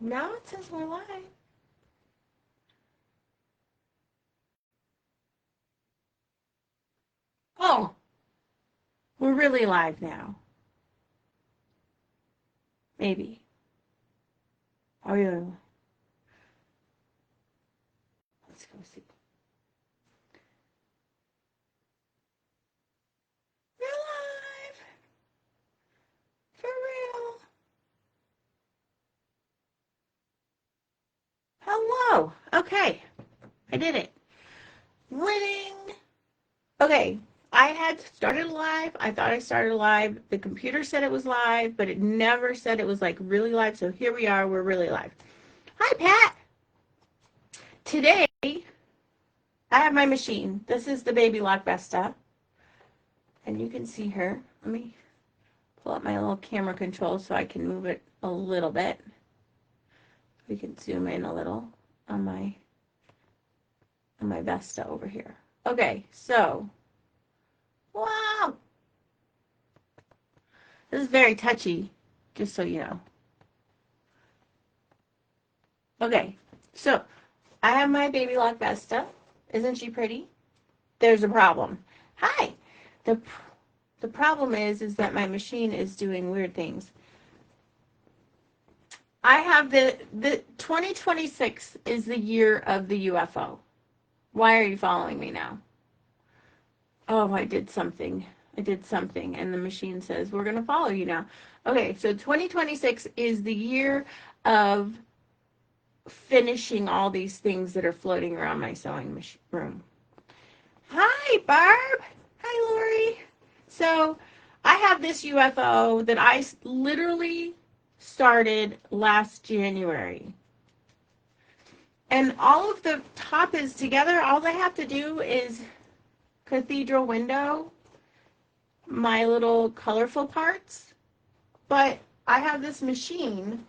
Now it says we're live. Oh, we're really live now. Maybe. Oh, yeah. Let's go see. We're live. For real. Hello. Okay. I did it. Winning. Okay. I had started live. I thought I started live. The computer said it was live, but it never said it was like really live. So here we are. We're really live. Hi, Pat. Today, I have my machine. This is the Baby Lock Vesta. And you can see her. Let me pull up my little camera control so I can move it a little bit. We can zoom in a little on my Vesta over here. Okay, so, wow. This is very touchy, just so you know. Okay, so I have my Baby Lock Vesta. Isn't she pretty? There's a problem. Hi. The problem is that my machine is doing weird things. I have the 2026 is the year of the UFO. Why are you following me now? Oh, I did something, and the machine says, we're going to follow you now. Okay, so 2026 is the year of finishing all these things that are floating around my sewing room. Hi, Barb. Hi, Lori. So I have this UFO that I literally started last January. And all of the top is together. All I have to do is cathedral window, my little colorful parts. But I have this machine,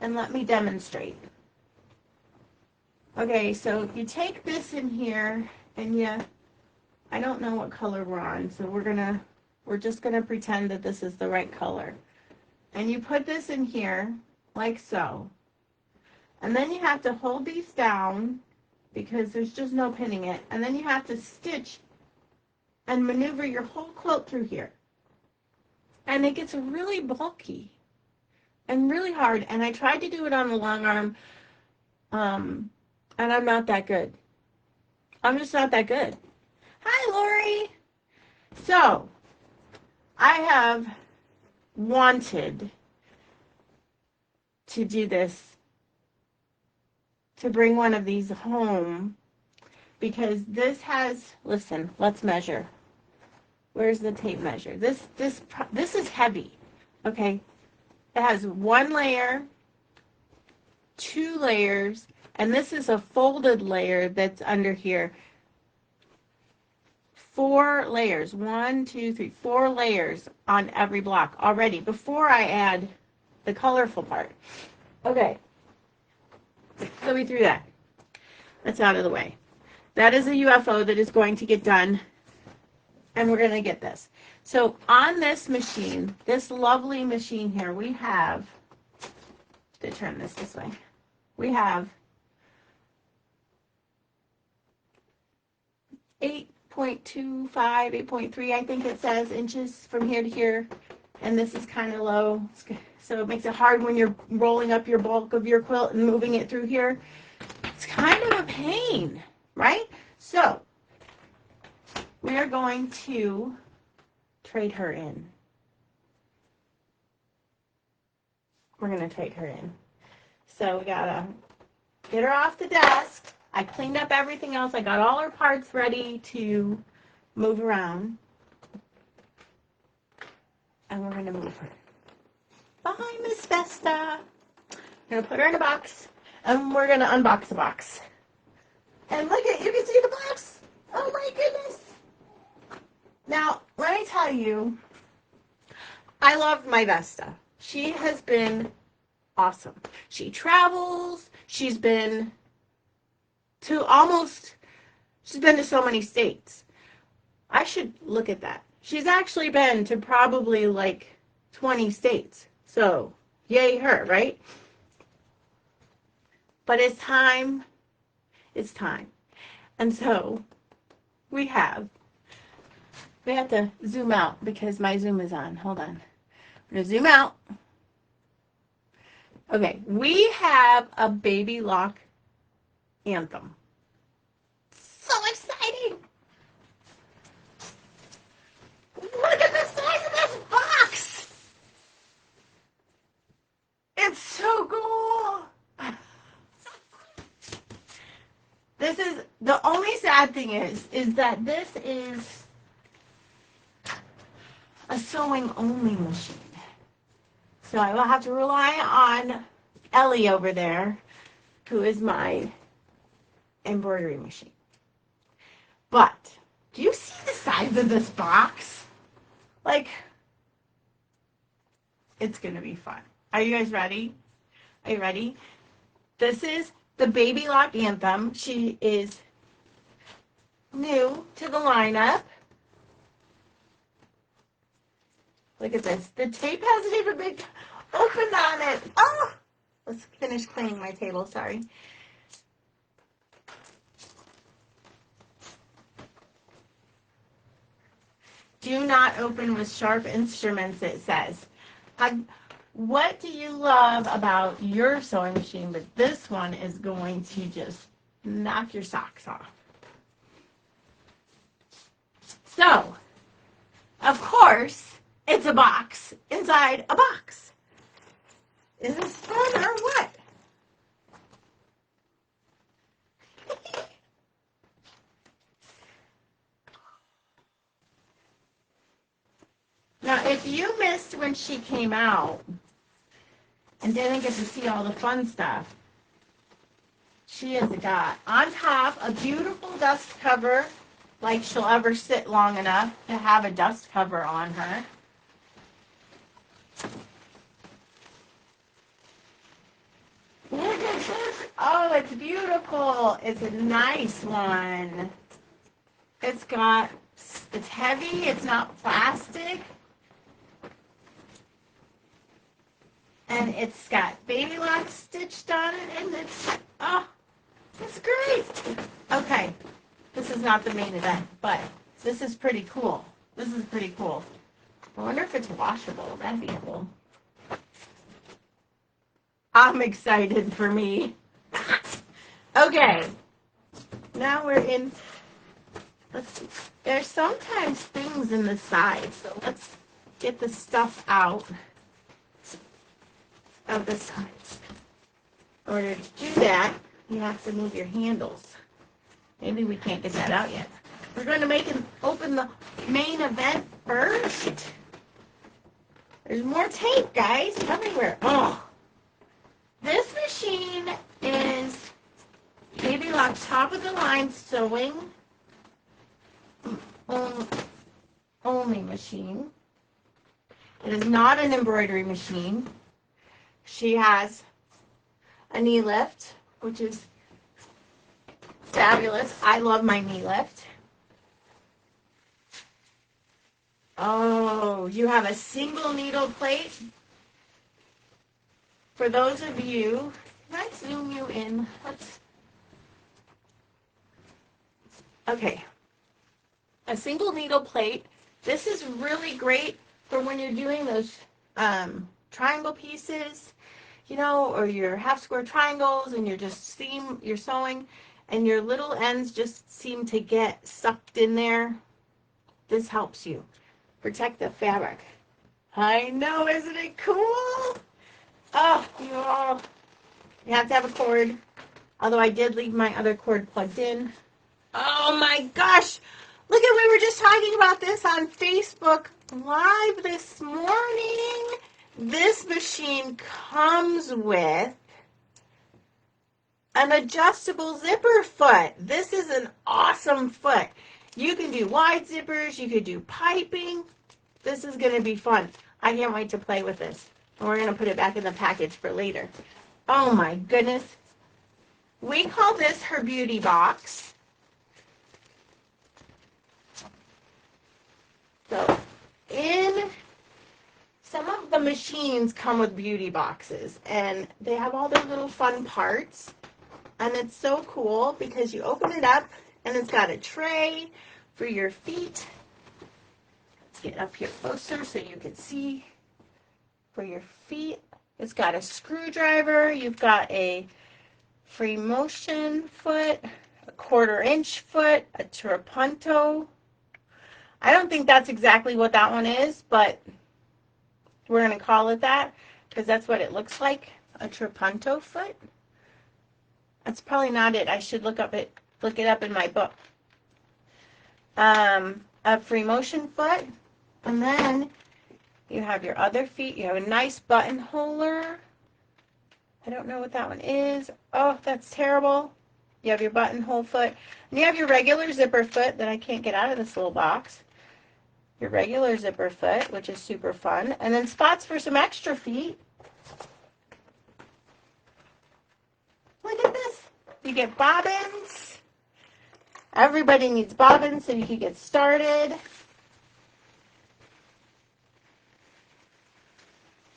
and let me demonstrate. Okay, so you take this in here, and I don't know what color we're on, so we're just gonna pretend that this is the right color. And you put this in here, like so. And then you have to hold these down because there's just no pinning it. And then you have to stitch and maneuver your whole quilt through here. And it gets really bulky and really hard. And I tried to do it on the long arm, and I'm not that good. I'm just not that good. Hi, Lori. So, I have wanted to do this, to bring one of these home, because this has, listen, let's measure. Where's the tape measure? This is heavy, okay? It has 1 layer, 2 layers, and this is a folded layer that's under here. 4 layers, 1, 2, 3, 4 layers on every block already before I add the colorful part. Okay, so we threw that. That's out of the way. That is a UFO that is going to get done, and we're going to get this. So on this machine, this lovely machine here, we have, to turn this way, we have 8.25, 8.3, I think it says, inches from here to here, and this is kind of low, so it makes it hard when you're rolling up your bulk of your quilt and moving it through here. It's kind of a pain, right? So we are going to trade her in. We're going to trade her in. So we got to get her off the desk. I cleaned up everything else. I got all her parts ready to move around. And we're going to move her. Bye, Miss Vesta. We're going to put her in a box. And we're going to unbox the box. And look at, you can see the box. Oh my goodness. Now, let me tell you, I love my Vesta. She has been awesome. She travels. She's been to so many states. I should look at that. She's actually been to probably like 20 states. So, yay her, right? but it's time. It's time. And so we have to zoom out because my Zoom is on. Hold on. I'm going to zoom out. Okay, we have a Baby Lock anthem. So exciting! Look at the size of this box! It's so cool! This is, the only sad thing is that this is a sewing only machine. So I will have to rely on Ellie over there, who is my embroidery machine. But, do you see the size of this box? Like, it's going to be fun. Are you guys ready? Are you ready? This is the Baby Lock Anthem. She is new to the lineup. Look at this. The tape hasn't even been opened on it. Oh! Let's finish cleaning my table, sorry. Do not open with sharp instruments, it says. What do you love about your sewing machine? But this one is going to just knock your socks off. So, of course, it's a box inside a box. Is this fun or what? Now, if you missed when she came out and didn't get to see all the fun stuff, she has got on top a beautiful dust cover, like she'll ever sit long enough to have a dust cover on her. Look at this. Oh, it's beautiful. It's a nice one. It's heavy. It's not plastic. And it's got Baby Lock stitched on it, and it's great. Okay, this is not the main event, but this is pretty cool. This is pretty cool. I wonder if it's washable. That'd be cool. I'm excited for me. Okay, now we're in. Let's see. There's sometimes things in the side, so let's get the stuff out of the sides. In order to do that, you have to move your handles. Maybe we can't get that out yet. We're going to open the main event first. There's more tape, guys, everywhere. Oh, this machine is Baby Lock top of the line sewing only machine. It is not an embroidery machine. She has a knee lift, which is fabulous. I love my knee lift. Oh, you have a single needle plate. For those of you, can I zoom you in? Okay. A single needle plate. This is really great for when you're doing those triangle pieces, or your half square triangles, and you're sewing, and your little ends just seem to get sucked in there. This helps you protect the fabric. I know, isn't it cool? Oh, you have to have a cord. Although I did leave my other cord plugged in. Oh my gosh! Look at, we were just talking about this on Facebook Live this morning. This machine comes with an adjustable zipper foot. This is an awesome foot. You can do wide zippers. You could do piping. This is going to be fun. I can't wait to play with this. And we're going to put it back in the package for later. Oh my goodness. We call this her beauty box. So, some of the machines come with beauty boxes, and they have all their little fun parts. And it's so cool because you open it up and it's got a tray for your feet. Let's get up here closer so you can see for your feet. It's got a screwdriver. You've got a free motion foot, a 1/4-inch foot, a trapunto. I don't think that's exactly what that one is, but we're going to call it that because that's what it looks like, a trapunto foot. That's probably not it. I should look it up in my book. A free motion foot, and then you have your other feet. You have a nice buttonholer. I don't know what that one is. Oh, that's terrible. You have your buttonhole foot, and you have your regular zipper foot that I can't get out of this little box. Your regular zipper foot, which is super fun, and then spots for some extra feet. Look at this. You get bobbins. Everybody needs bobbins so you can get started.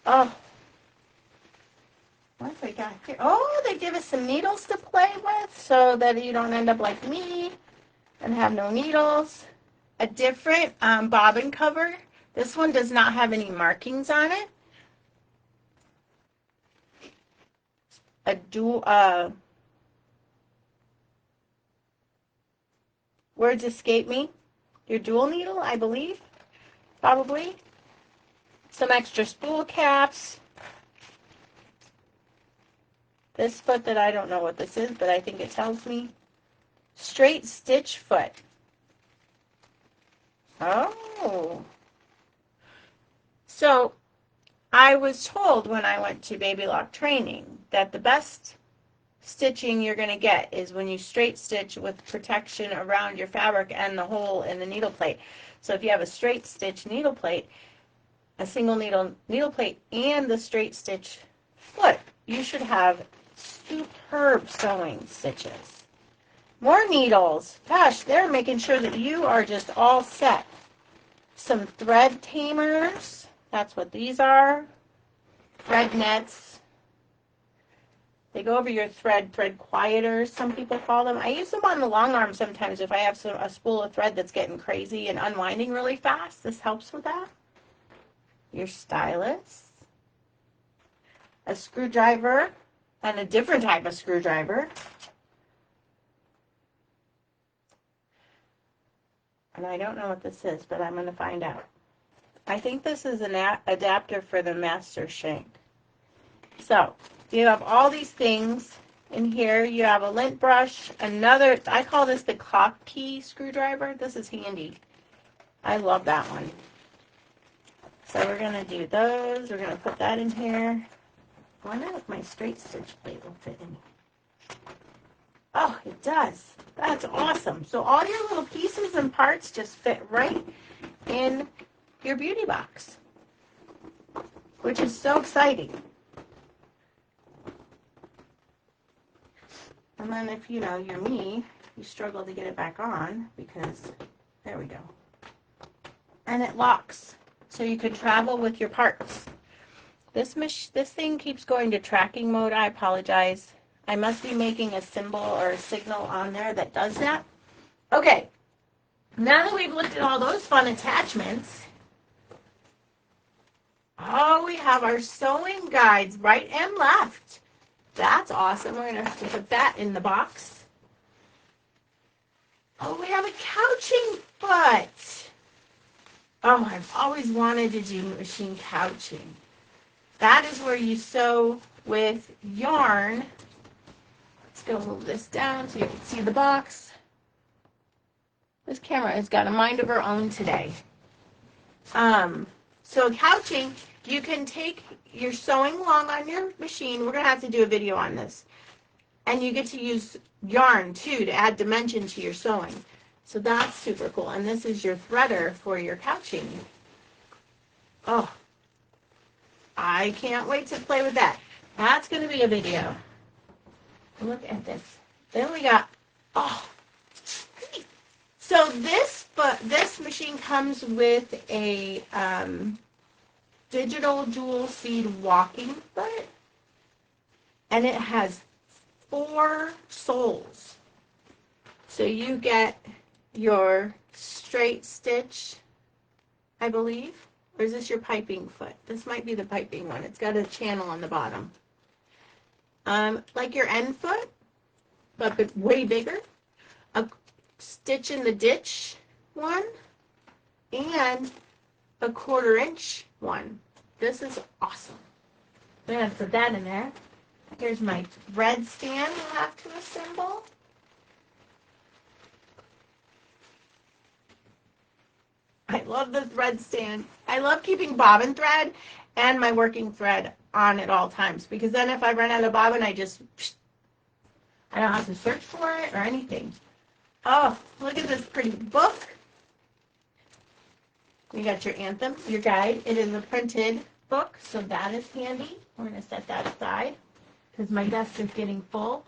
Oh, what have we got here? Oh, they give us some needles to play with so that you don't end up like me and have no needles. A different bobbin cover. This one does not have any markings on it. A dual, words escape me. Your dual needle, I believe, probably. Some extra spool caps. This foot that I don't know what this is, but I think it tells me. Straight stitch foot. Oh. So I was told when I went to Baby Lock training that the best stitching you're going to get is when you straight stitch with protection around your fabric and the hole in the needle plate. So if you have a straight stitch needle plate, a single needle plate, and the straight stitch foot, you should have superb sewing stitches. More needles. Gosh, they're making sure that you are just all set. Some thread tamers. That's what these are. Thread nets. They go over your thread quieters, some people call them. I use them on the long arm sometimes if I have a spool of thread that's getting crazy and unwinding really fast. This helps with that. Your stylus. A screwdriver and a different type of screwdriver. And I don't know what this is, but I'm going to find out. I think this is an adapter for the master shank. So, you have all these things in here. You have a lint brush, another, I call this the clock key screwdriver. This is handy. I love that one. So we're going to do those. We're going to put that in here. I wonder if my straight stitch plate will fit in here. Oh, it does. That's awesome. So all your little pieces and parts just fit right in your beauty box, which is so exciting. And then if, you know, you're me, you struggle to get it back on because, there we go. And it locks, so you can travel with your parts. This thing keeps going to tracking mode. I apologize. I must be making a symbol or a signal on there that does that. Okay, now that we've looked at all those fun attachments, oh, we have our sewing guides right and left. That's awesome. We're going to have to put that in the box. Oh, we have a couching foot. Oh, I've always wanted to do machine couching. That is where you sew with yarn. Let's go move this down so you can see the box. This camera has got a mind of her own today. So couching, you can take your sewing along on your machine. We're going to have to do a video on this. And you get to use yarn, too, to add dimension to your sewing. So that's super cool. And this is your threader for your couching. Oh, I can't wait to play with that. That's going to be a video. Look at this. Then we got, oh, so this machine comes with a digital dual speed walking foot, and it has 4 soles. So you get your straight stitch, I believe. Or is this your piping foot? This might be the piping one. It's got a channel on the bottom. Like your end foot, but way bigger. A stitch in the ditch one, and a 1/4 inch one. This is awesome. I'm going to put that in there. Here's my thread stand we'll have to assemble. I love the thread stand. I love keeping bobbin thread and my working thread on at all times, because then if I run out of bobbin, I don't have to search for it or anything. Oh, look at this pretty book. You got your anthem, your guide. It is a printed book, so that is handy. We're going to set that aside because my desk is getting full.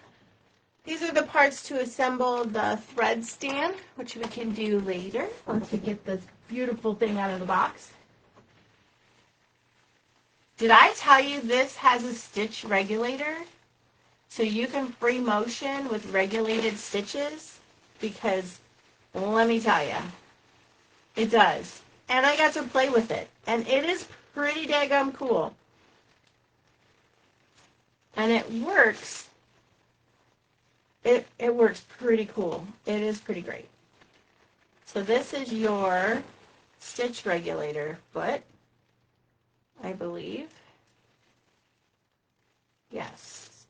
These are the parts to assemble the thread stand, which we can do later once we get this beautiful thing out of the box. Did I tell you this has a stitch regulator? So you can free motion with regulated stitches? Because let me tell you, it does. And I got to play with it. And it is pretty daggum cool. And it works. It works pretty cool. It is pretty great. So this is your stitch regulator foot, I believe. Yes.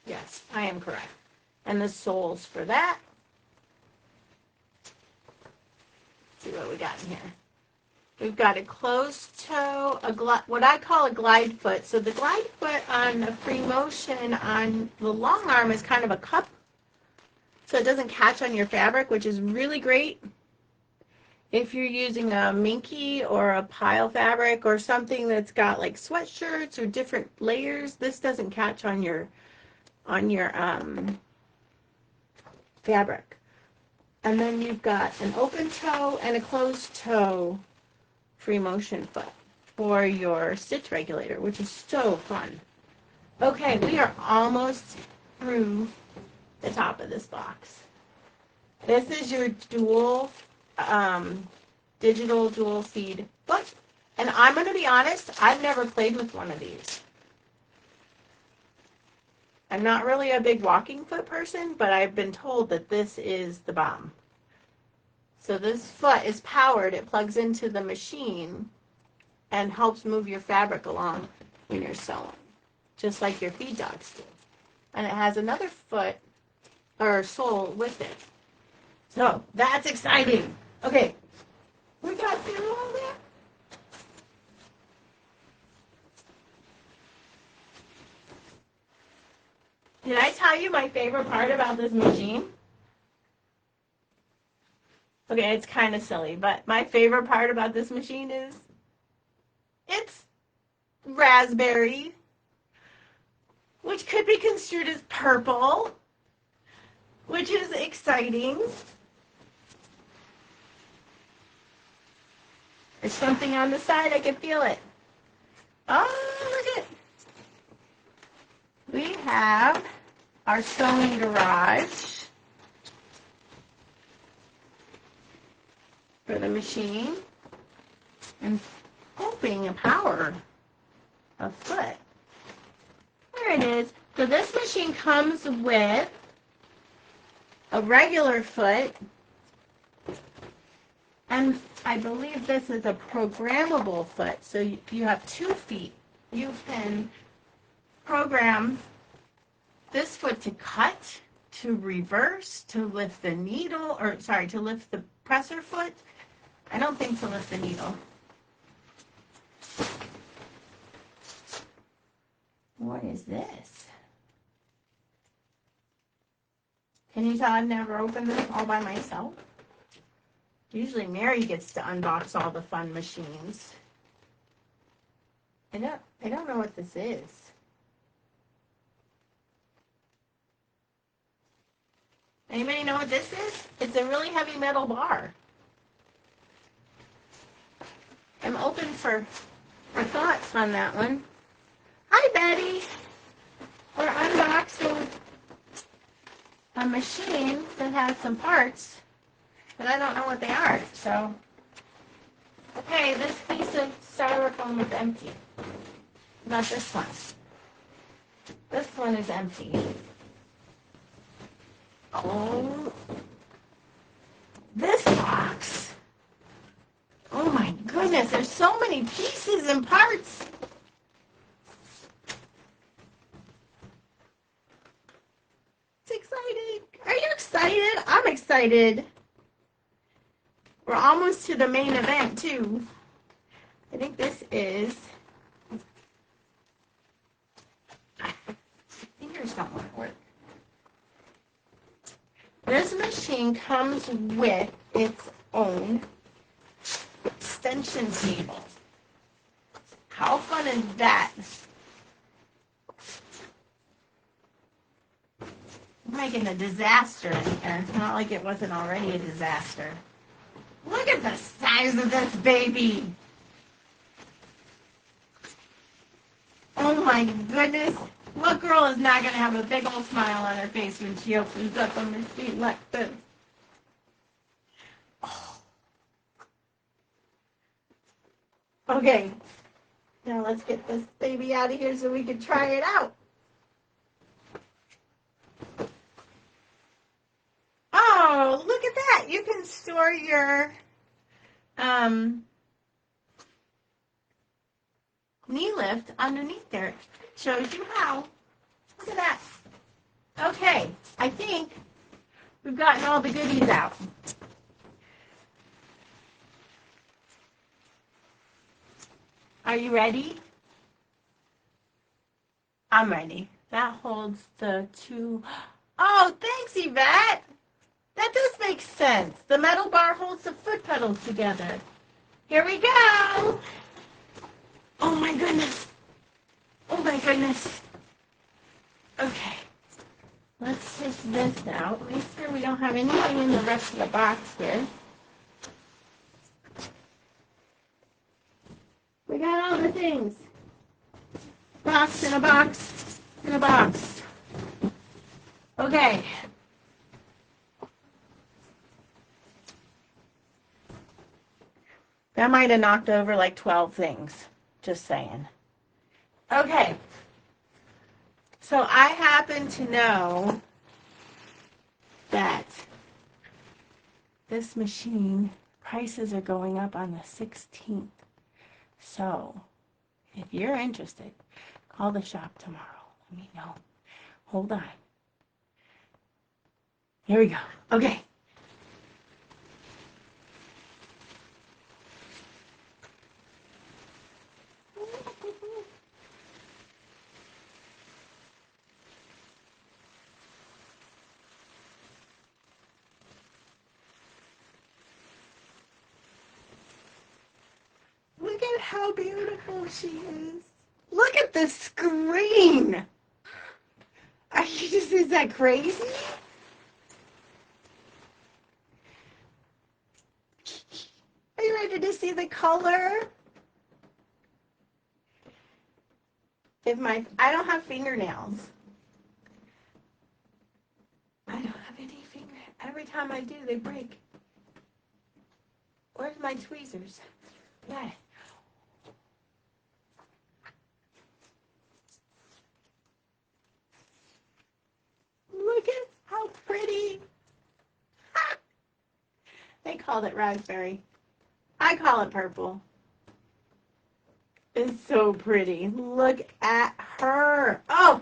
Yes, I am correct. And the soles for that. Let's see what we got in here. We've got a closed toe, what I call a glide foot. So the glide foot on a free motion on the long arm is kind of a cup, so it doesn't catch on your fabric, which is really great. If you're using a minky or a pile fabric or something that's got like sweatshirts or different layers, this doesn't catch on your fabric. And then you've got an open toe and a closed toe free motion foot for your stitch regulator, which is so fun. Okay, we are almost through the top of this box. This is your dual, digital dual feed foot. And I'm going to be honest, I've never played with one of these. I'm not really a big walking foot person, but I've been told that this is the bomb. So this foot is powered. It plugs into the machine and helps move your fabric along when you're sewing, just like your feed dogs do. And it has another foot or sole with it. So that's exciting. Okay, we got through all that. Did I tell you my favorite part about this machine? Okay, it's kind of silly, but my favorite part about this machine is it's raspberry, which could be construed as purple, which is exciting. There's something on the side, I can feel it. Oh, look at it. We have our sewing garage for the machine and hoping a power of foot. There it is. So this machine comes with a regular foot, and I believe this is a programmable foot. So you have 2 feet. You can program this foot to cut, to reverse, to lift the needle, or sorry, to lift the presser foot. I don't think to lift the needle. What is this? Can you tell I've never opened this all by myself? Usually Mary gets to unbox all the fun machines. I don't know what this is. Anybody know what this is? It's a really heavy metal bar. I'm open for thoughts on that one. Hi, Betty. We're unboxing machine that has some parts, but I don't know what they are. So, okay, this piece of styrofoam is empty. Not this one. This one is empty. Oh, this box. Oh my goodness, there's so many pieces and parts. It's exciting. Are you excited? I'm excited. We're almost to the main event too. I think this is, fingers don't want to work. This machine comes with its own extension table. How fun is that? I'm making a disaster in here. Not like it wasn't already a disaster. Look at the size of this baby. Oh my goodness. What girl is not going to have a big old smile on her face when she opens up a machine like this? Oh. Okay. Now let's get this baby out of here so we can try it out. Oh, look at that. You can store your knee lift underneath there. Shows you how. Look at that. Okay, I think we've gotten all the goodies out. Are you ready? I'm ready. That holds the two. Oh, thanks, Yvette. That does make sense. The metal bar holds the foot pedals together. Here we go. Oh my goodness. Oh my goodness. Okay. Let's take this out. Make sure we don't have anything in the rest of the box here. We got all the things. Box in a box in a box. Okay. That might have knocked over like 12 things. Just saying. Okay. So I happen to know that this machine prices are going up on the 16th. So if you're interested, call the shop tomorrow. Let me know. Hold on. Here we go. Okay. Look at how beautiful she is. Look at the screen. Are you just, is that crazy? Are you ready to see the color? I don't have fingernails. I don't have any Every time I do, they break. Where's my tweezers? Yeah. Look at how pretty. They called it raspberry. I call it purple. It's so pretty. Look at her. Oh,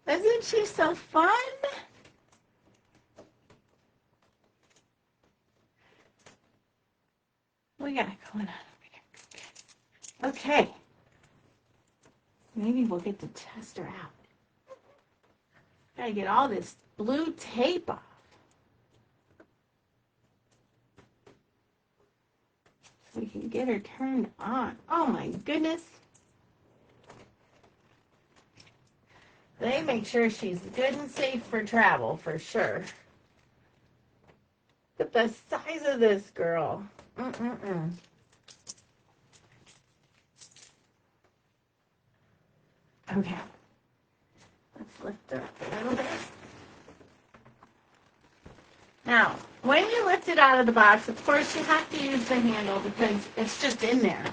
isn't she so fun? We got going on over here. Okay. Maybe we'll get to test her out. Gotta get all this blue tape off. So we can get her turned on. Oh my goodness. They make sure she's good and safe for travel, for sure. Look at the size of this girl. Okay. Let's lift her up a little bit. Now, when you lift it out of the box, of course you have to use the handle because it's just in there.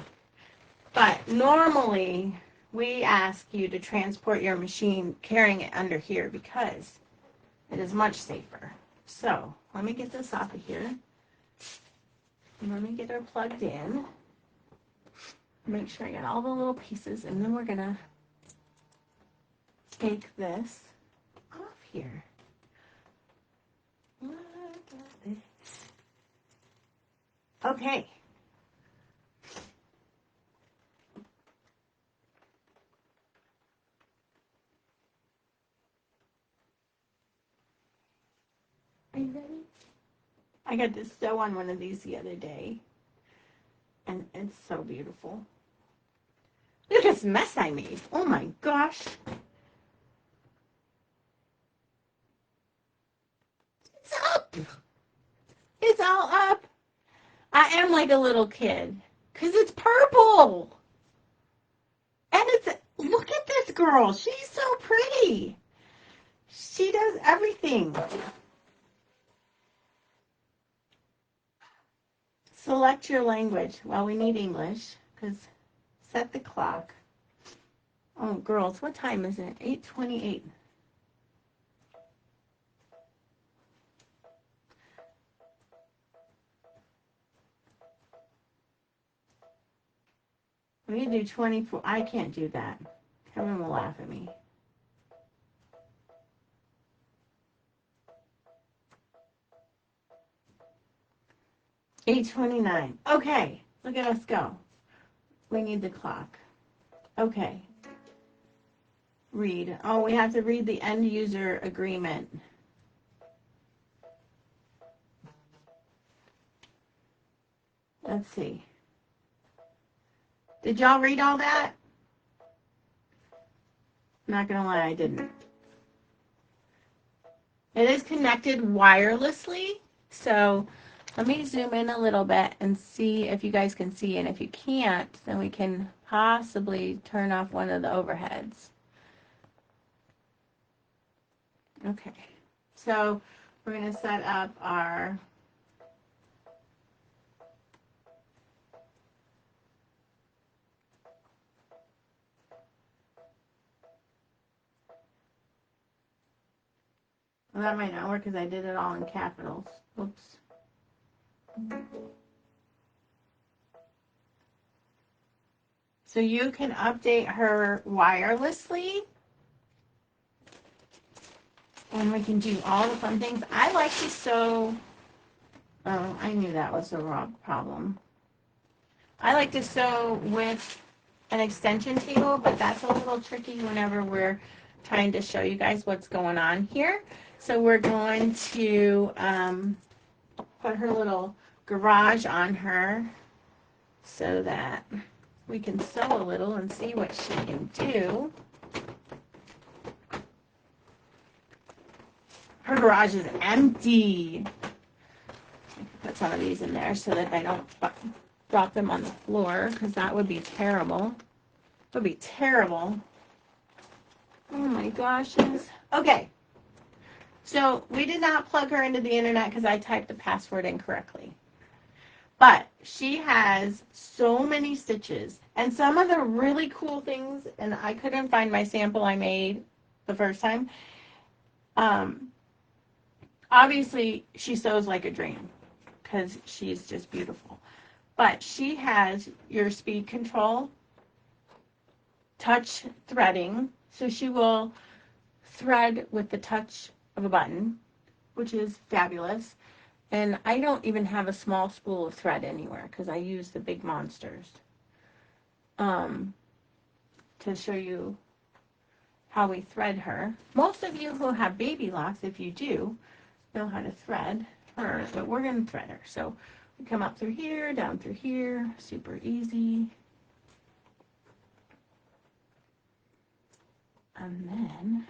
But normally, we ask you to transport your machine carrying it under here because it is much safer. So, let me get this off of here. Let me get her plugged in. Make sure I got all the little pieces, and then we're going to take this off here. Look at this. Okay. Are you ready? I got to sew on one of these the other day, and it's so beautiful. Look at this mess I made. Oh my gosh. It's up. It's all up. I am like a little kid because it's purple. And it's, look at this girl. She's so pretty. She does everything. Select your language. Well, we need English because set the clock. Oh, girls, what time is it? 8:28. We can do 24. I can't do that. Kevin will laugh at me. $8:29. Okay, look at us go. We need the clock. Okay. Read. Oh, we have to read the end user agreement. Let's see. Did y'all read all that? Not gonna lie, I didn't. It is connected wirelessly, so let me zoom in a little bit and see if you guys can see, and if you can't, then we can possibly turn off one of the overheads. Okay, so we're going to set up our well, that might not work because I did it all in capitals. Oops. So you can update her wirelessly, and we can do all the fun things. I like to sew. Oh, I knew that was the wrong problem. I like to sew with an extension table, but that's a little tricky whenever we're trying to show you guys what's going on here. So we're going to put her little garage on her so that we can sew a little and see what she can do. Her garage is empty. I can put some of these in there so that I don't drop them on the floor, because that would be terrible. It would be terrible. Oh my gosh. Okay. So we did not plug her into the internet because I typed the password incorrectly. But she has so many stitches. And some of the really cool things, and I couldn't find my sample I made the first time. Obviously, she sews like a dream because she's just beautiful. But she has your speed control, touch threading. So she will thread with the touch of a button, which is fabulous. And I don't even have a small spool of thread anywhere because I use the big monsters to show you how we thread her. Most of you who have baby locks, if you do, know how to thread her, but we're going to thread her. So we come up through here, down through here, super easy. And then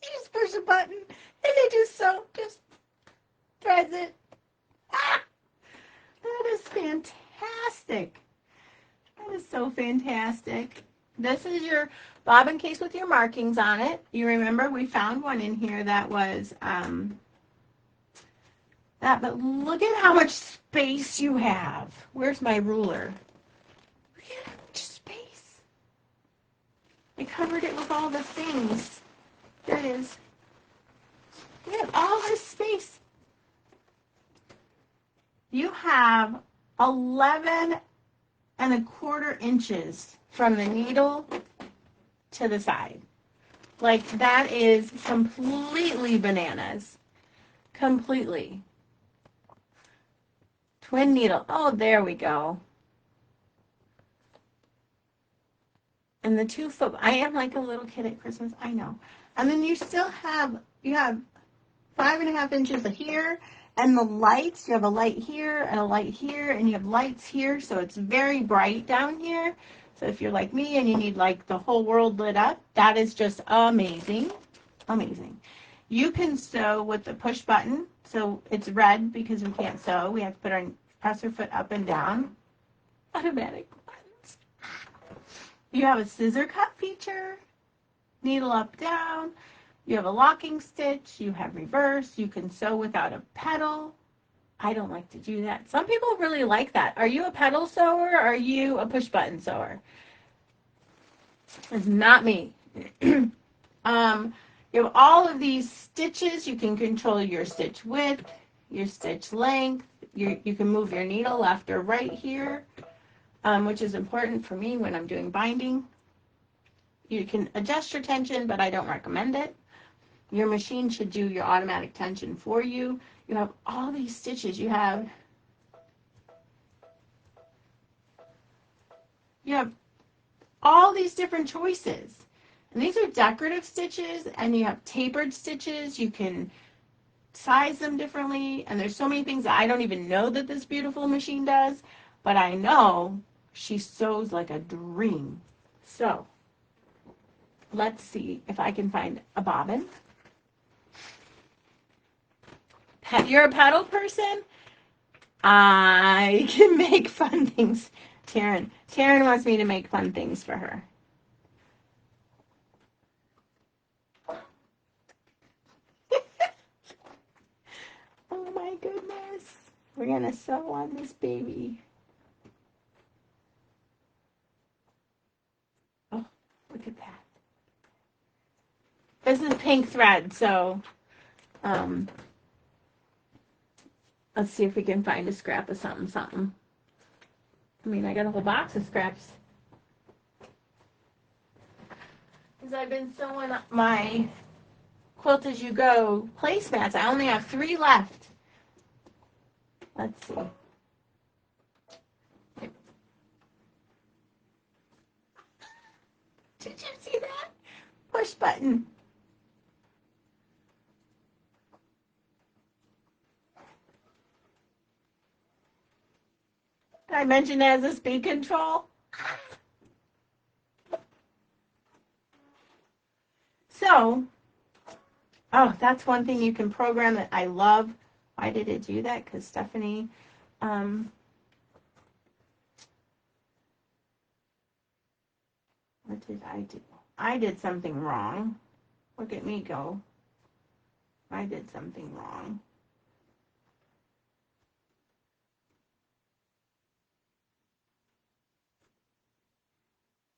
you just push a button and it just threads it. Ah! fantastic. That is so fantastic. This is your bobbin case with your markings on it. You remember we found one in here that was that, but look at how much space you have. Where's my ruler? Look at how much space. I covered it with all the things. There it is. Look at all this space. You have 11¼ inches from the needle to the side. Like, that is completely bananas. Completely. Twin needle. Oh, there we go. And the 2 foot. I am like a little kid at Christmas. I know. And then you still have, you have 5½ inches here. And the lights, you have a light here and a light here, and you have lights here, so it's very bright down here. So if you're like me and you need like the whole world lit up, that is just amazing. Amazing. You can sew with the push button. So it's red because we can't sew. We have to put our presser foot up and down. Automatic buttons. You have a scissor cut feature. Needle up, down. You have a locking stitch, you have reverse, you can sew without a pedal. I don't like to do that. Some people really like that. Are you a pedal sewer or are you a push button sewer? It's not me. You have all of these stitches. You can control your stitch width, your stitch length. You can move your needle left or right here, which is important for me when I'm doing binding. You can adjust your tension, but I don't recommend it. Your machine should do your automatic tension for you. You have all these stitches. You have all these different choices. And these are decorative stitches, and you have tapered stitches. You can size them differently. And there's so many things that I don't even know that this beautiful machine does, but I know she sews like a dream. So let's see if I can find a bobbin. You're a pedal person? I can make fun things. Taryn wants me to make fun things for her. Oh my goodness. We're going to sew on this baby. Oh, look at that. This is pink thread, so let's see if we can find a scrap of something. I mean, I got a whole box of scraps. Because I've been sewing up my Quilt As You Go placemats. I only have 3 left. Let's see. Did you see that? Push button. Did I mention it has a speed control? So, oh, that's one thing you can program that I love. Why did it do that? Because Stephanie, what did I do? I did something wrong. Look at me go. I did something wrong.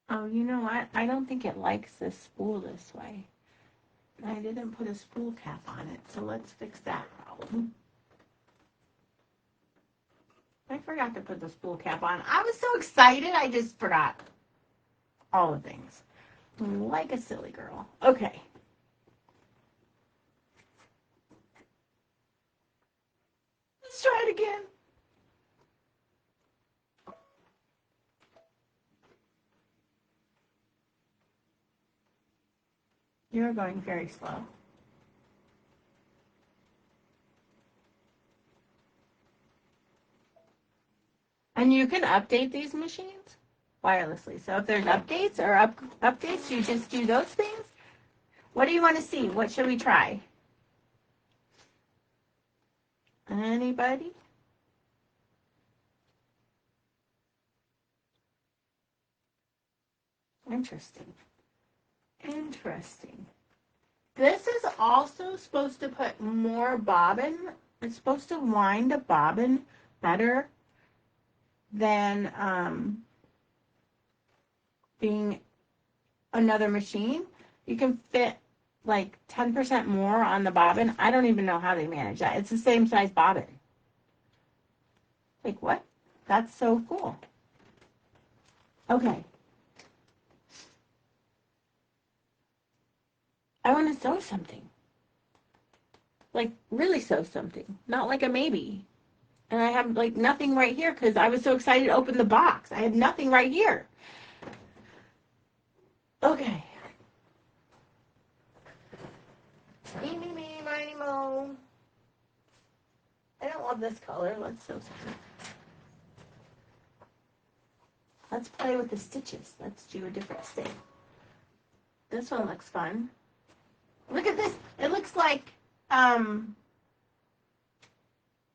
Oh, you know what? I don't think it likes this spool this way. I didn't put a spool cap on it, so let's fix that problem. I forgot to put the spool cap on. I was so excited, I just forgot all the things. Like a silly girl. Okay. Let's try it again. You're going very slow. And you can update these machines wirelessly. So if there's updates or updates, you just do those things. What do you want to see? What should we try? Anybody? Interesting. Interesting. This is also supposed to put more bobbin. It's supposed to wind a bobbin better than being another machine. You can fit like 10% more on the bobbin. I don't even know how they manage that. It's the same size bobbin. Like what? That's so cool. Okay. I want to sew something. Like really sew something. Not like a maybe. And I have like nothing right here because I was so excited to open the box. I had nothing right here. Okay. Eeny, meeny, miny, mo. I don't love this color. Let's sew something. Let's play with the stitches. Let's do a different stitch. This one looks fun. Look at this. It looks like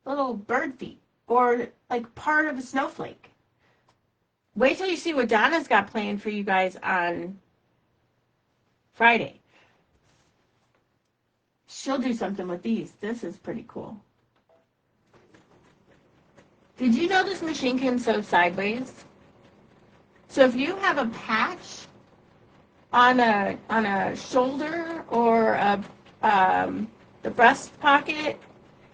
little bird feet or like part of a snowflake. Wait till you see what Donna's got planned for you guys on Friday. She'll do something with these. This is pretty cool. Did you know this machine can sew sideways? So if you have a patch on a shoulder or the breast pocket,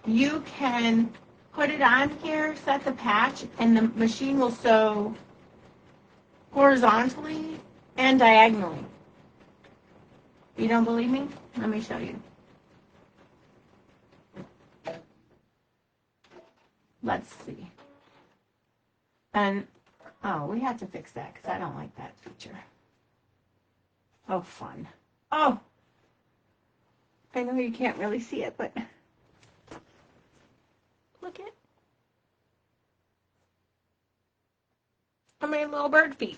you can put it on here, set the patch, and the machine will sew horizontally and diagonally. You don't believe me? Let me show you. Let's see. And, oh, we have to fix that because I don't like that feature. Oh, fun. Oh, I know you can't really see it, but look at I made little bird feet.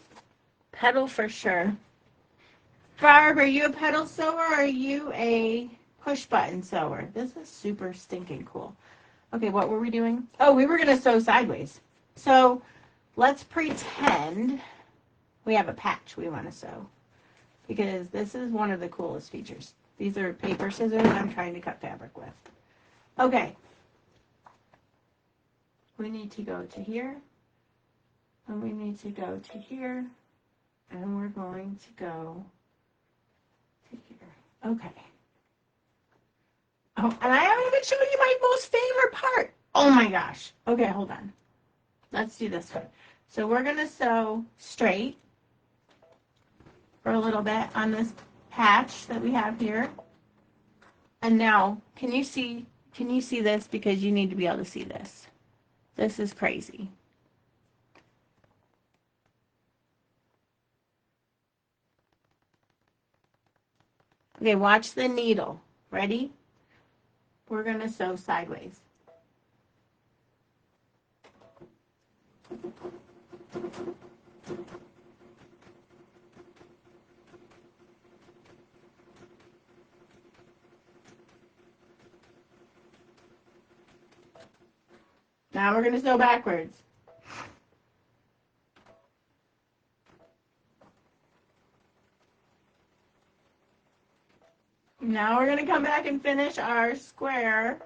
Pedal for sure. Barb, are you a pedal sewer or are you a push button sewer? This is super stinking cool. Okay, what were we doing? Oh, we were going to sew sideways. So let's pretend we have a patch we want to sew because this is one of the coolest features. These are paper scissors I'm trying to cut fabric with. Okay. We need to go to here. And we need to go to here. And we're going to go to here. Okay. Oh, and I haven't even shown you my most favorite part. Oh my gosh. Okay, hold on. Let's do this one. So we're going to sew straight for a little bit on this patch that we have here. And now, can you see this? Because you need to be able to see this. This is crazy. Okay, watch the needle. Ready? We're going to sew sideways. Now we're going to sew backwards. Now we're going to come back and finish our square.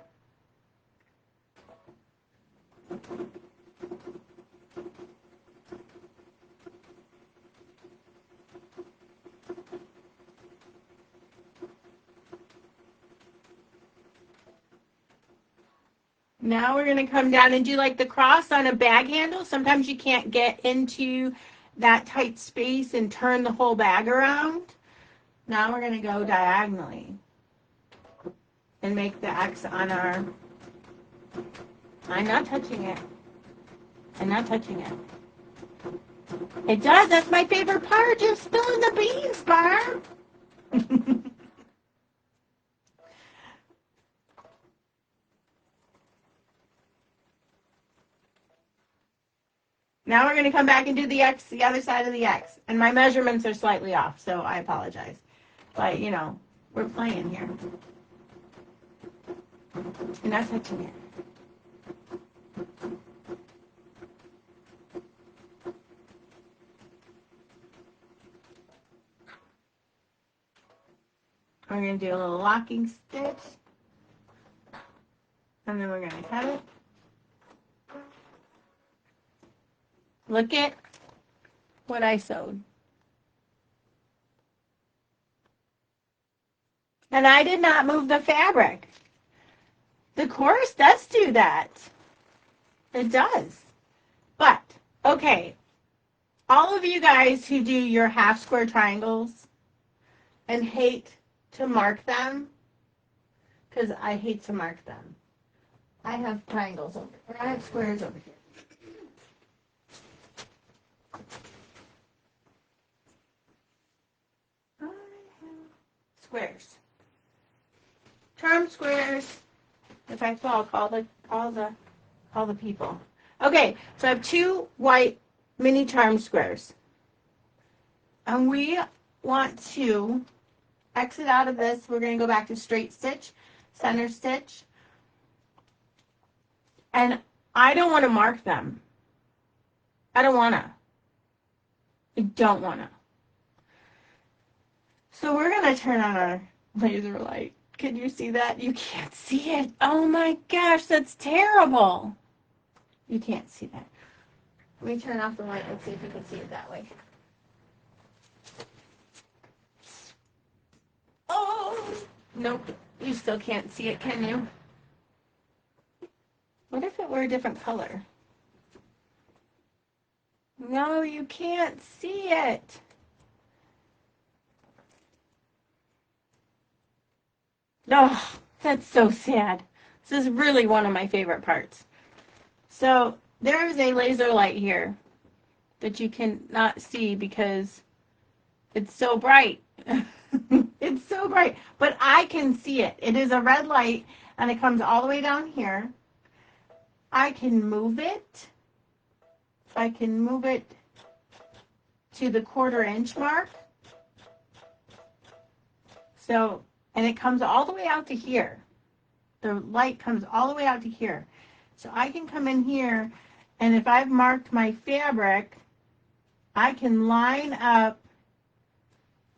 Now we're going to come down and do like the cross on a bag handle. Sometimes you can't get into that tight space and turn the whole bag around. Now we're going to go diagonally and make the X on our... I'm not touching it. I'm not touching it. It does. That's my favorite part. You're spilling the beans, Barb. Now we're going to come back and do the X, the other side of the X. And my measurements are slightly off, so I apologize. But, you know, we're playing here. You're not touching it. going to do a little locking stitch. And then we're going to cut it. Look at what I sewed. And I did not move the fabric. The chorus does do that. It does. But, okay, all of you guys who do your half square triangles and hate to mark them, because I hate to mark them. I have triangles over, or I have squares over here. I have squares. Charm squares. In fact, I'll call the people. Okay, so I have 2 white mini charm squares. And we want to exit out of this. We're going to go back to straight stitch, center stitch. And I don't want to mark them. I don't want to. So we're going to turn on our laser light. Can you see that? You can't see it. Oh my gosh, that's terrible. You can't see that. Let me turn off the light. Let's see if you can see it that way. Oh, nope. You still can't see it, can you? What if it were a different color? No, you can't see it. Oh, that's so sad. This is really one of my favorite parts. So there is a laser light here that you cannot see because it's so bright. It's so bright, but I can see it. It is a red light and it comes all the way down here. I can move it. I can move it to the 1/4 inch mark. So, and it comes all the way out to here. The light comes all the way out to here. So I can come in here, and if I've marked my fabric, I can line up,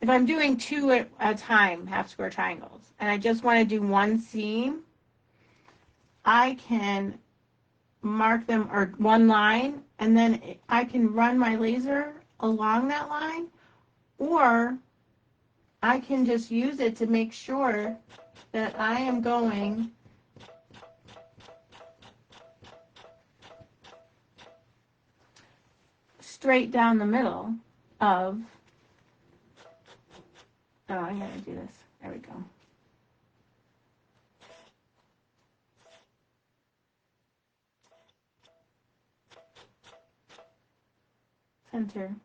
if I'm doing 2 at a time, half square triangles, and I just want to do 1 seam, I can mark them, or 1 line, and then I can run my laser along that line, or I can just use it to make sure that I am going straight down the middle of, oh, I gotta do this. There we go. Center.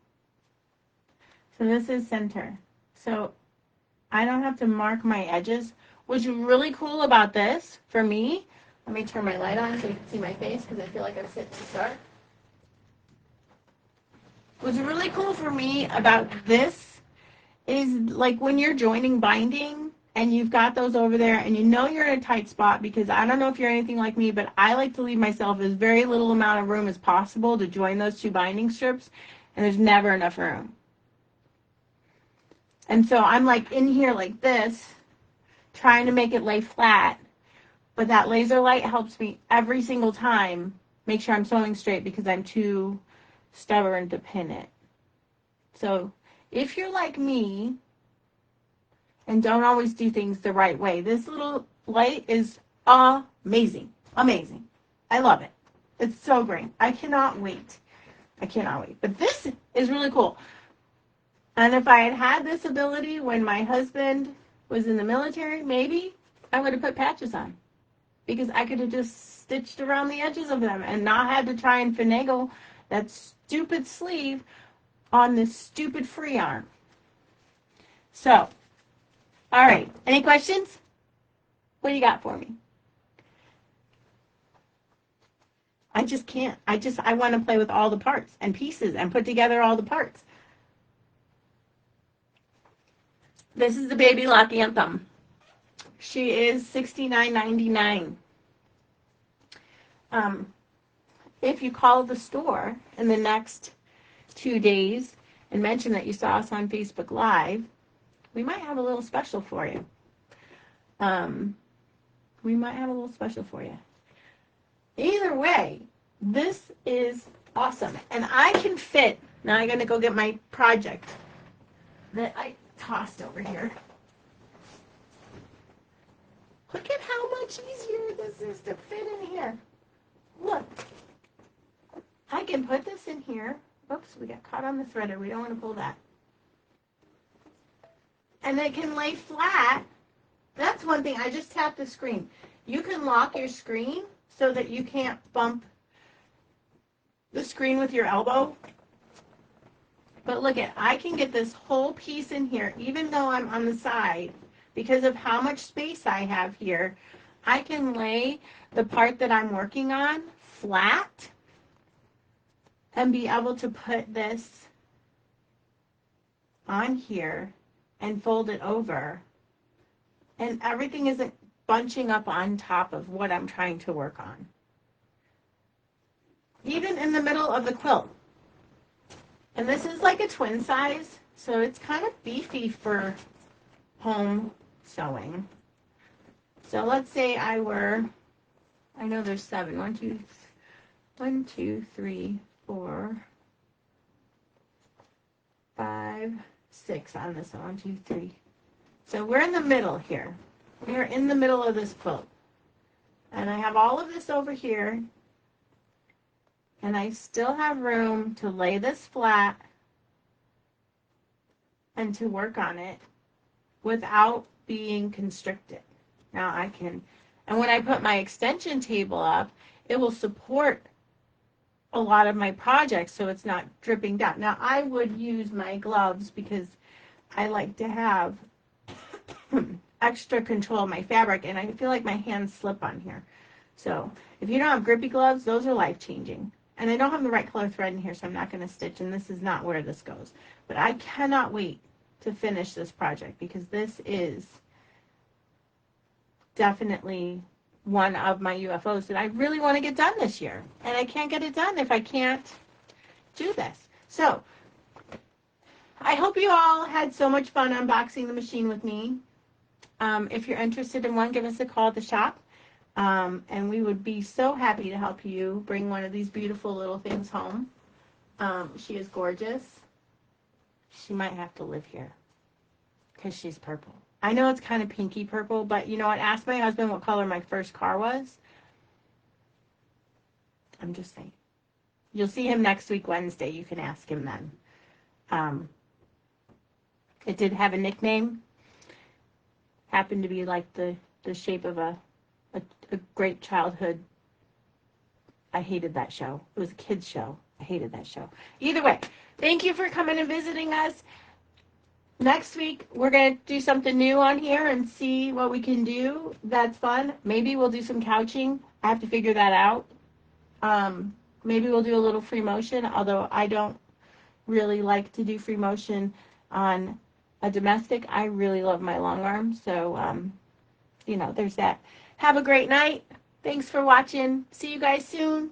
So this is center. So I don't have to mark my edges. What's really cool about this, for me, let me turn my light on so you can see my face because I feel like I'm sitting too dark. What's really cool for me about this is like when you're joining binding and you've got those over there and you know you're in a tight spot, because I don't know if you're anything like me, but I like to leave myself as very little amount of room as possible to join those 2 binding strips, and there's never enough room. And so I'm like in here like this, trying to make it lay flat, but that laser light helps me every single time make sure I'm sewing straight because I'm too stubborn to pin it. So if you're like me and don't always do things the right way, this little light is amazing. Amazing. I love it. It's so great. I cannot wait. But this is really cool. And if I had had this ability when my husband was in the military, maybe I would have put patches on, because I could have just stitched around the edges of them and not had to try and finagle that stupid sleeve on this stupid free arm. So, all right. Any questions? What do you got for me? I just can't. I want to play with all the parts and pieces and put together all the parts. This is the Baby Lock Anthem. She is $69.99. If you call the store in the next 2 days and mention that you saw us on Facebook Live, we might have a little special for you. we might have a little special for you. Either way, this is awesome. And I can fit, now I'm going to go get my project that I tossed over here. Look at how much easier this is to fit in here. Look. I can put this in here. Oops, we got caught on the threader. We don't want to pull that. And it can lay flat. That's one thing. I just tapped the screen. You can lock your screen so that you can't bump the screen with your elbow. But look at, I can get this whole piece in here, even though I'm on the side, because of how much space I have here. I can lay the part that I'm working on flat and be able to put this on here and fold it over. And everything isn't bunching up on top of what I'm trying to work on. Even in the middle of the quilt. And this is like a twin size, so it's kind of beefy for home sewing. So let's say I know there's 7. 1, 2, 3, 4, 5, 6 on this one. 1, 2, 3. So we're in the middle here. We're in the middle of this quilt. And I have all of this over here. And I still have room to lay this flat and to work on it without being constricted. Now I can, and when I put my extension table up, it will support a lot of my projects so it's not dripping down. Now I would use my gloves because I like to have extra control of my fabric, and I feel like my hands slip on here. So if you don't have grippy gloves, those are life-changing. And I don't have the right color thread in here, so I'm not going to stitch, and this is not where this goes. But I cannot wait to finish this project because this is definitely one of my UFOs that I really want to get done this year. And I can't get it done if I can't do this. So I hope you all had so much fun unboxing the machine with me. If you're interested in one, give us a call at the shop. And we would be so happy to help you bring one of these beautiful little things home. She is gorgeous. She might have to live here because she's purple. I know it's kind of pinky purple, but you know what? Ask my husband what color my first car was. I'm just saying. You'll see him next week, Wednesday. You can ask him then. It did have a nickname. Happened to be like the shape of a great childhood. I hated that show. It was a kid's show. I hated that show. Either way, thank you for coming and visiting us. Next week, we're going to do something new on here and see what we can do. That's fun. Maybe we'll do some couching. I have to figure that out. Maybe we'll do a little free motion, although I don't really like to do free motion on a domestic. I really love my long arm, so, you know, there's that. Have a great night. Thanks for watching. See you guys soon.